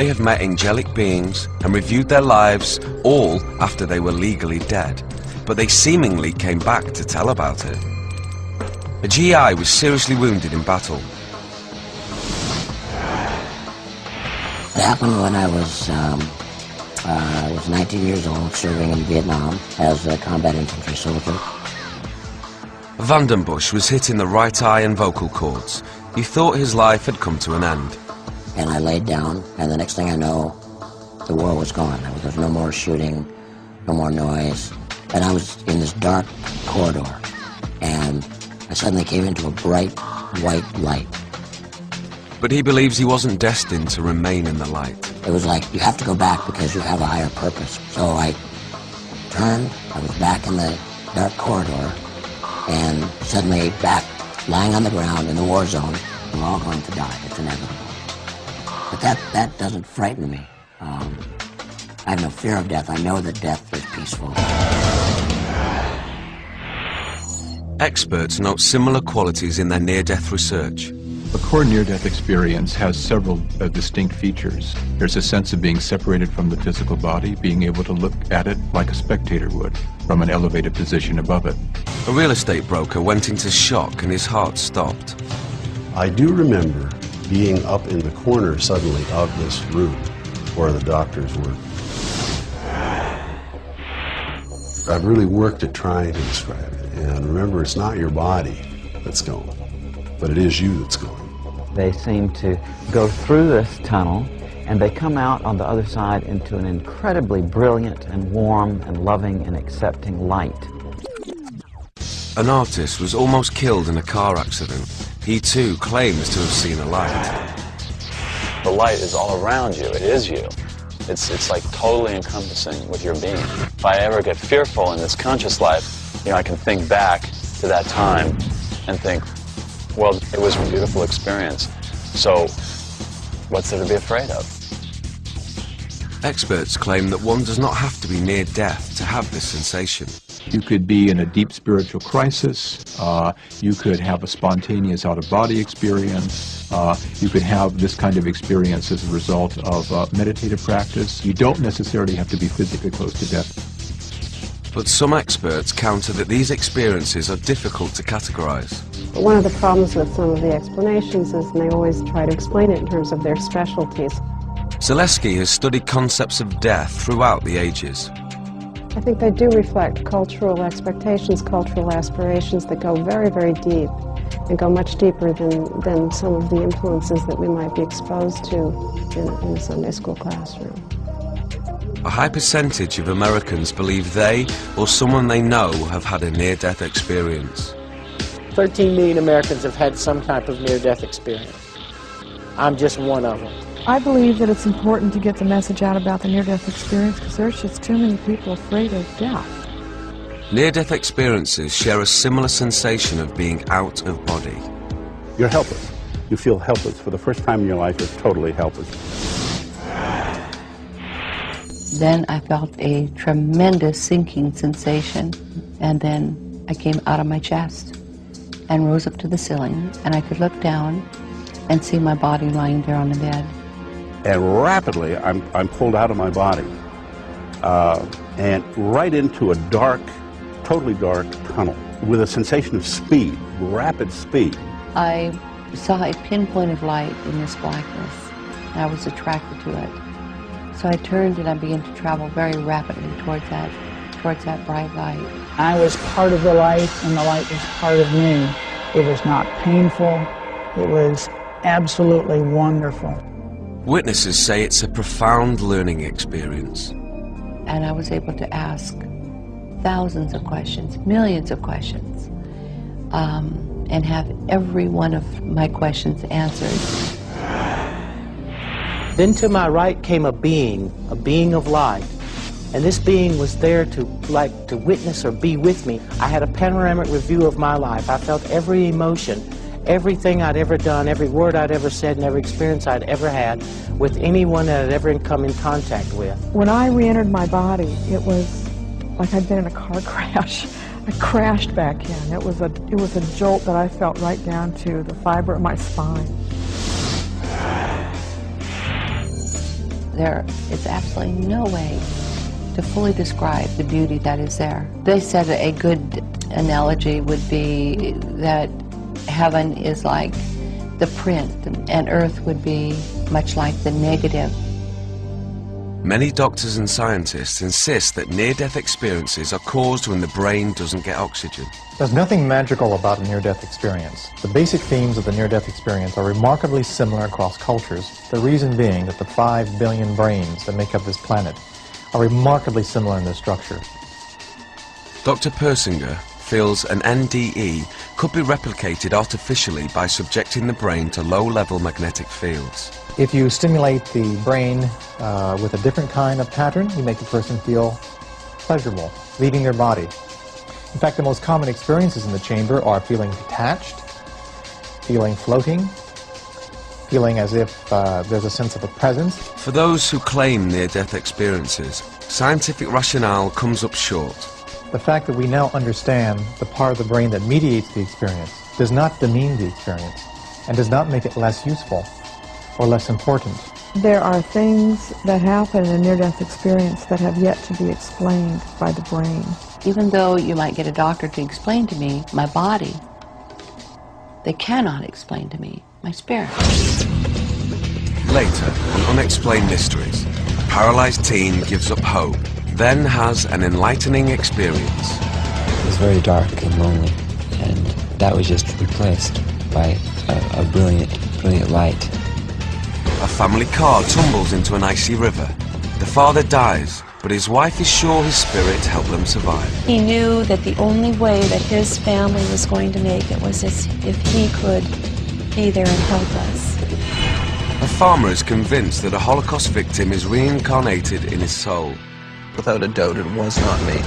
They have met angelic beings and reviewed their lives, all after they were legally dead, but they seemingly came back to tell about it. A GI was seriously wounded in battle. It happened when I was 19 years old, serving in Vietnam as a combat infantry soldier. Vandenbush was hit in the right eye and vocal cords. He thought his life had come to an end. And I laid down, and the next thing I know, the war was gone. There was no more shooting, no more noise. And I was in this dark corridor, and I suddenly came into a bright white light. But he believes he wasn't destined to remain in the light. It was like, you have to go back because you have a higher purpose. So I turned, I was back in the dark corridor, and suddenly back, lying on the ground in the war zone. We're all going to die, it's inevitable. But that doesn't frighten me. I have no fear of death. I know that death is peaceful. Experts note similar qualities in their near-death research. A core near-death experience has several distinct features. There's a sense of being separated from the physical body, being able to look at it like a spectator would, from an elevated position above it. A real estate broker went into shock and his heart stopped. I do remember being up in the corner suddenly of this room where the doctors were. I've really worked at trying to describe it. And remember, it's not your body that's going, but it is you that's going. They seem to go through this tunnel, and they come out on the other side into an incredibly brilliant and warm and loving and accepting light. An artist was almost killed in a car accident. He too claims to have seen a light. The light is all around you. It is you. It's like totally encompassing with your being. If I ever get fearful in this conscious life, I can think back to that time and think, well, it was a beautiful experience. So what's there to be afraid of? Experts claim that one does not have to be near death to have this sensation. You could be in a deep spiritual crisis. You could have a spontaneous out-of-body experience. You could have this kind of experience as a result of meditative practice. You don't necessarily have to be physically close to death. But some experts counter that these experiences are difficult to categorize. One of the problems with some of the explanations is they always try to explain it in terms of their specialties. Zaleski has studied concepts of death throughout the ages. I think they do reflect cultural expectations, cultural aspirations that go very, very deep and go much deeper than some of the influences that we might be exposed to in a Sunday school classroom. A high percentage of Americans believe they or someone they know have had a near-death experience. 13 million Americans have had some type of near-death experience. I'm just one of them. I believe that it's important to get the message out about the near-death experience because there's just too many people afraid of death. Near-death experiences share a similar sensation of being out of body. You're helpless. You feel helpless. For the first time in your life, you're totally helpless. Then I felt a tremendous sinking sensation, and then I came out of my chest and rose up to the ceiling, and I could look down and see my body lying there on the bed. And rapidly, I'm pulled out of my body and right into a dark, totally dark tunnel with a sensation of speed, rapid speed. I saw a pinpoint of light in this blackness, and I was attracted to it. So I turned and I began to travel very rapidly towards that bright light. I was part of the light, and the light was part of me. It was not painful. It was absolutely wonderful. Witnesses say it's a profound learning experience. And I was able to ask thousands of questions, millions of questions, and have every one of my questions answered. Then to my right came a being of light. And this being was there to witness or be with me. I had a panoramic review of my life. I felt every emotion, everything I'd ever done, every word I'd ever said, and every experience I'd ever had with anyone that I'd ever come in contact with. When I re-entered my body, it was like I'd been in a car crash. I crashed back in. It was a jolt that I felt right down to the fiber of my spine. There is absolutely no way to fully describe the beauty that is there. They said a good analogy would be that heaven is like the print and earth would be much like the negative. Many doctors and scientists insist that near-death experiences are caused when the brain doesn't get oxygen. There's nothing magical about a near-death experience. The basic themes of the near-death experience are remarkably similar across cultures, the reason being that the 5 billion brains that make up this planet are remarkably similar in their structure. Dr. Persinger feels an NDE could be replicated artificially by subjecting the brain to low-level magnetic fields. If you stimulate the brain with a different kind of pattern, you make the person feel pleasurable, leaving their body. In fact, the most common experiences in the chamber are feeling detached, feeling floating, feeling as if there's a sense of a presence. For those who claim near-death experiences, scientific rationale comes up short. The fact that we now understand the part of the brain that mediates the experience does not demean the experience and does not make it less useful or less important. There are things that happen in a near-death experience that have yet to be explained by the brain. Even though you might get a doctor to explain to me my body, they cannot explain to me my spirit. Later, on Unexplained Mysteries, a paralyzed teen gives up hope, then has an enlightening experience. It was very dark and lonely, and that was just replaced by a brilliant light. A family car tumbles into an icy river. The father dies, but his wife is sure his spirit helped them survive. He knew that the only way that his family was going to make it was if he could be there and help us. A farmer is convinced that a Holocaust victim is reincarnated in his soul. Without a doubt, it was not me.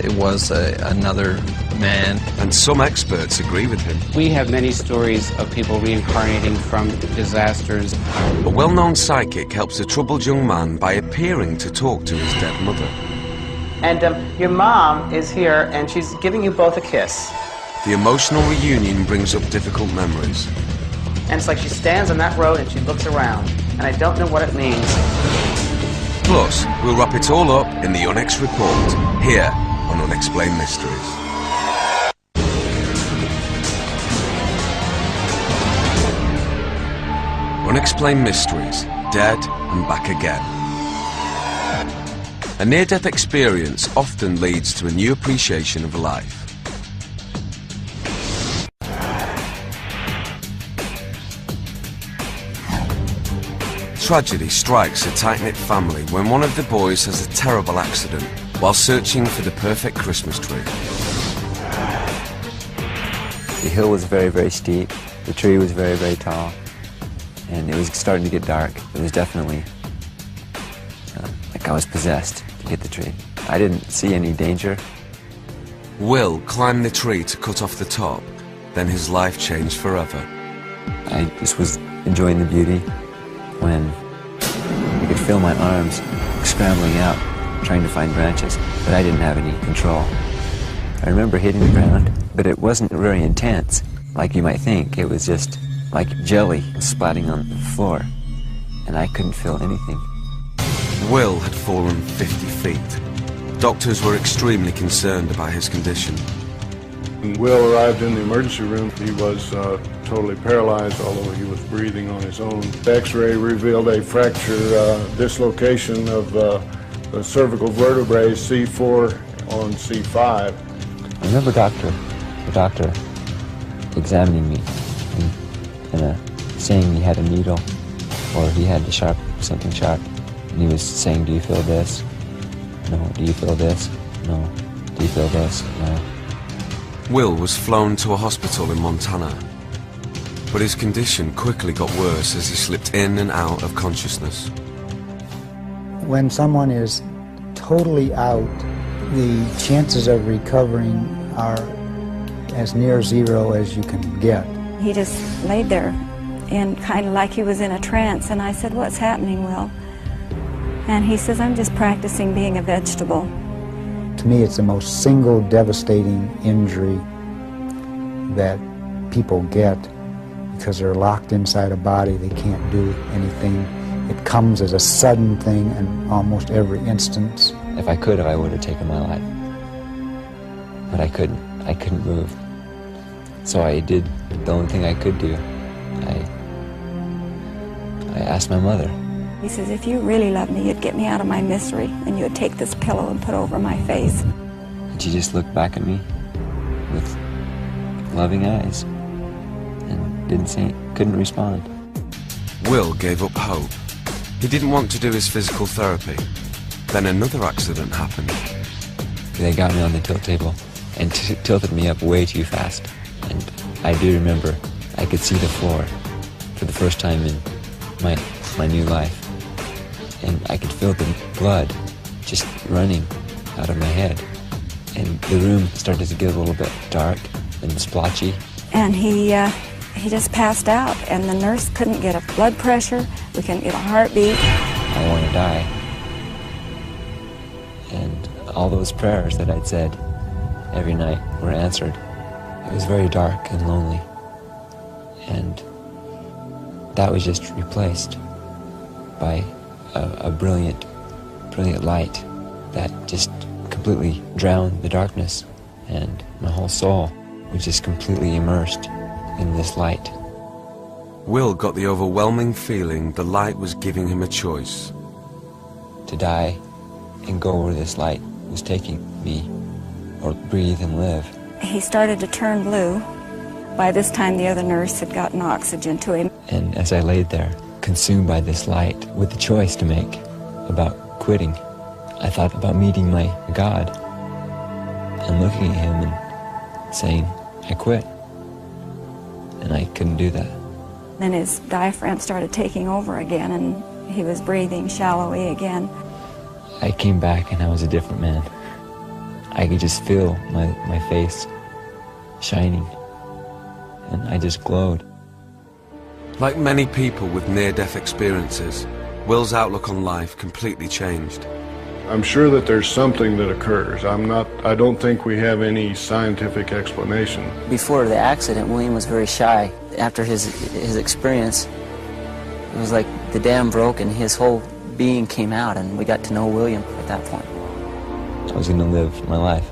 It was another man. And some experts agree with him. We have many stories of people reincarnating from disasters. A well-known psychic helps a troubled young man by appearing to talk to his dead mother. And your mom is here, and she's giving you both a kiss. The emotional reunion brings up difficult memories. And it's like she stands on that road and she looks around, and I don't know what it means. Plus, we'll wrap it all up in the UNEX report, here on Unexplained Mysteries. Unexplained Mysteries, Dead and Back Again. A near-death experience often leads to a new appreciation of life. Tragedy strikes a tight-knit family when one of the boys has a terrible accident while searching for the perfect Christmas tree. The hill was very, very steep. The tree was very, very tall. And it was starting to get dark. It was definitely like I was possessed to get the tree. I didn't see any danger. Will climbed the tree to cut off the top, then his life changed forever. I just was enjoying the beauty when I could feel my arms scrambling out, trying to find branches, but I didn't have any control. I remember hitting the ground, but it wasn't very intense, like you might think. It was just like jelly splatting on the floor, and I couldn't feel anything. Will had fallen 50 feet. Doctors were extremely concerned about his condition. When Will arrived in the emergency room, he was totally paralyzed, although he was breathing on his own. The X-ray revealed a fracture, dislocation of the cervical vertebrae C4 on C5. I remember the doctor examining me and saying he had a needle or he had something sharp, and he was saying, "Do you feel this? No. Do you feel this? No. Do you feel this? No." Will was flown to a hospital in Montana, but his condition quickly got worse as he slipped in and out of consciousness. When someone is totally out, the chances of recovering are as near zero as you can get. He just laid there and kind of like he was in a trance, and I said, "What's happening, Will?" And he says, "I'm just practicing being a vegetable." To me, it's the most single devastating injury that people get because they're locked inside a body. They can't do anything. It comes as a sudden thing in almost every instance. If I could have, I would have taken my life. But I couldn't. I couldn't move. So I did the only thing I could do. I asked my mother. He says, if you really loved me, you'd get me out of my misery, and you'd take this pillow and put over my face. And she just looked back at me with loving eyes and didn't say, couldn't respond. Will gave up hope. He didn't want to do his physical therapy. Then another accident happened. They got me on the tilt table and tilted me up way too fast. And I do remember I could see the floor for the first time in my new life. And I could feel the blood just running out of my head. And the room started to get a little bit dark and splotchy. And he just passed out, and the nurse couldn't get a blood pressure, we couldn't get a heartbeat. I want to die. And all those prayers that I'd said every night were answered. It was very dark and lonely. And that was just replaced by a brilliant light that just completely drowned the darkness. And my whole soul was just completely immersed in this light. Will got the overwhelming feeling the light was giving him a choice. To die and go where this light was taking me, or breathe and live. He started to turn blue. By this time, the other nurse had gotten oxygen to him. And as I laid there, consumed by this light, with the choice to make about quitting, I thought about meeting my God and looking at him and saying, I quit. And I couldn't do that. Then his diaphragm started taking over again, and he was breathing shallowly again. I came back and I was a different man. I could just feel my face shining, and I just glowed. Like many people with near-death experiences, Will's outlook on life completely changed. I'm sure that there's something that occurs. I don't think we have any scientific explanation. Before the accident, William was very shy. After his experience, it was like the dam broke and his whole being came out, and we got to know William at that point. I was going to live my life.